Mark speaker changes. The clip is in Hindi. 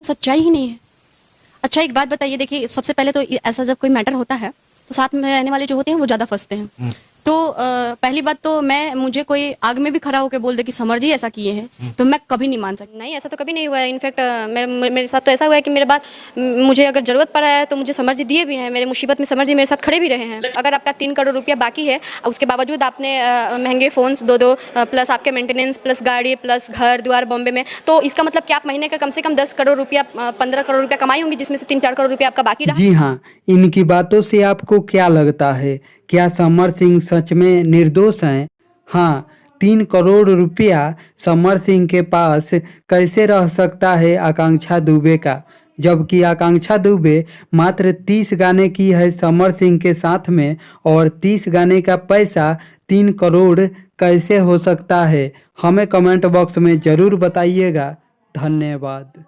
Speaker 1: सच्चाई ही नहीं है। अच्छा एक बात बताइए, देखिए सबसे पहले तो ऐसा जब कोई मैटर होता है तो साथ में रहने वाले जो होते हैं वो ज्यादा फंसते हैं। तो पहली बात तो मुझे कोई आग में भी खड़ा होकर बोल दे कि समर जी ऐसा किए हैं तो मैं कभी नहीं मान सकती। नहीं, ऐसा तो कभी नहीं हुआ है। इनफैक्ट मेरे साथ तो ऐसा हुआ है कि मेरे बाद मुझे अगर जरूरत पड़ा है तो मुझे समर जी दिए भी हैं। मेरे मुसीबत में समर जी मेरे साथ खड़े भी रहे हैं। अगर आपका 3 करोड़ रुपया बाकी है और उसके बावजूद आपने महंगे फ़ोन्स दो प्लस आपके मेंटेनेंस प्लस गाड़ी प्लस घर द्वार बॉम्बे में, तो इसका मतलब कि आप महीने का कम से कम 10 करोड़ रुपया 15 करोड़ रुपया कमाई होंगी, जिसमें से 3-4 करोड़ रुपया आपका बाकी रहा।
Speaker 2: जी हाँ, इनकी बातों से आपको क्या लगता है? क्या समर सिंह सच में निर्दोष हैं? हाँ, 3 करोड़ रुपया समर सिंह के पास कैसे रह सकता है आकांक्षा दुबे का, जबकि आकांक्षा दुबे मात्र 30 गाने की है समर सिंह के साथ में, और 30 गाने का पैसा 3 करोड़ कैसे हो सकता है? हमें कमेंट बॉक्स में ज़रूर बताइएगा। धन्यवाद।